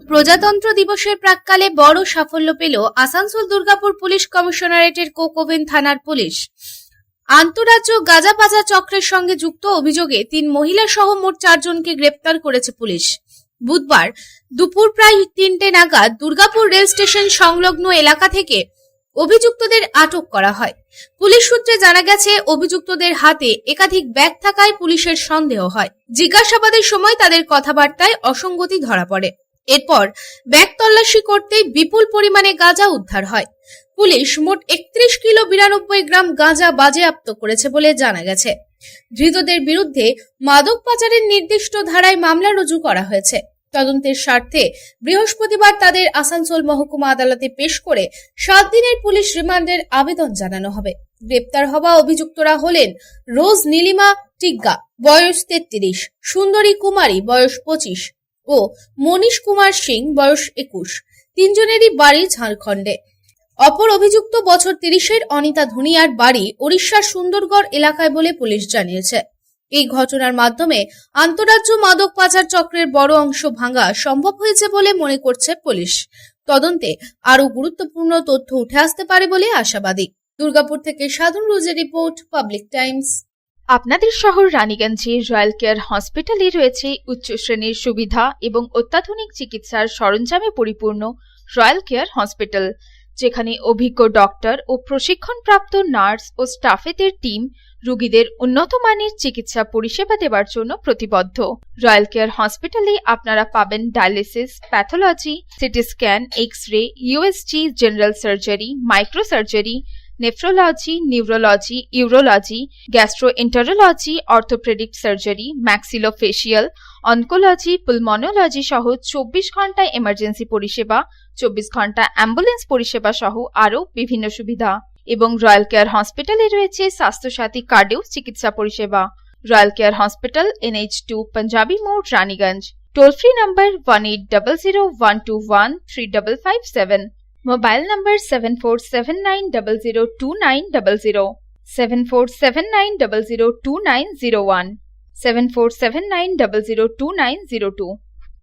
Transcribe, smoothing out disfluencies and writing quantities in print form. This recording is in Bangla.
প্রজাতন্ত্র দিবসের প্রাক্কালে বড় সাফল্য পেল আসানসোল দুর্গাপুর পুলিশ কমিশনারেটের কোকোভেন থানার পুলিশ। আন্তঃরাজ্য গাঁজা পাচার চক্রের সঙ্গে যুক্ত অভিযোগে 3 মহিলা সহ মোট 4 জনকে গ্রেপ্তার করেছে পুলিশ। বুধবার দুপুর প্রায় 3টে নাগাদ দুর্গাপুর রেল স্টেশন সংলগ্ন এলাকা থেকে অভিযুক্তদের আটক করা হয়। পুলিশ সূত্রে জানা গেছে, অভিযুক্তদের হাতে একাধিক ব্যাগ থাকায় পুলিশের সন্দেহ হয়। জিজ্ঞাসাবাদের সময় তাদের কথাবার্তায় অসঙ্গতি ধরা পড়ে। এরপর ব্যাগ তল্লাশি করতেই বিপুল পরিমাণে গাঁজা উদ্ধার হয়। পুলিশ মোট 31 কিলো 92 গ্রাম গাঁজা বাজেয়াপ্ত করেছে বলে জানা গেছে। ধৃতদের বিরুদ্ধে মাদক পাচারের নির্দিষ্ট ধারায় মামলা রুজু করা হয়েছে। তদন্তের স্বার্থে বৃহস্পতিবার তাদের আসানসোল মহকুমা আদালতে পেশ করে 7 দিনের পুলিশ রিমান্ডের আবেদন জানানো হবে। গ্রেপ্তার হওয়া অভিযুক্তরা হলেন রোজ নীলিমা টিগ্গা, বয়স 33, সুন্দরী কুমারী, বয়স 25 ও মনীষ কুমার সিং, বয়স 21। 3 জনেরই বাড়ি ঝাড়খণ্ডে। অপর অভিযুক্ত বছর 30-এর অনিতা ধুনিয়ার বাড়ি ওড়িশার সুন্দরগড় এলাকায় বলে পুলিশ জানিয়েছে। এই ঘটনার মাধ্যমে আন্তঃরাজ্য মাদক পাচার চক্রের বড় অংশ ভাঙা সম্ভব হয়েছে বলে মনে করছে পুলিশ। তদন্তে আরো গুরুত্বপূর্ণ তথ্য উঠে আসতে পারে বলে আশাবাদী। দুর্গাপুর থেকে সাধন রোজের রিপোর্ট, পাবলিক টাইমস। আপনাদের শহর রানীগঞ্জে রয়্যাল কেয়ার হসপিটালে রয়েছে উচ্চ শ্রেণীর সুবিধা এবং অত্যাধুনিক চিকিৎসার সরঞ্জামে পরিপূর্ণ রয়্যাল কেয়ার হসপিটাল, যেখানে অভিজ্ঞ ডক্টর ও প্রশিক্ষণপ্রাপ্ত নার্স ও স্টাফেদের টিম রোগীদের উন্নত মানের চিকিৎসা পরিষেবা দেওয়ার জন্য প্রতিবদ্ধ। রয়্যাল কেয়ার হসপিটালে আপনারা পাবেন dialysis, pathology, CT scan, x-ray, USG, general surgery, micro surgery, nephrology, neurology, urology, gastroenterology, orthopaedic surgery, maxillofacial, oncology, pulmonology সহ 24 ঘন্টা এমার্জেন্সি পরিষেবা, 24 ঘন্টা অ্যাম্বুলেন্স পরিষেবা সহ আরও বিভিন্ন সুবিধা। এবং রয়্যাল কেয়ার হসপিটালে রয়েছে স্বাস্থ্যসাথী কার্ডেও চিকিৎসা পরিষেবা। Royal care hospital, NH2 panjabi মোড়, Raniganj. Toll free number 180012135557। Mobile number 7479002900, 7479002901, 7479002902।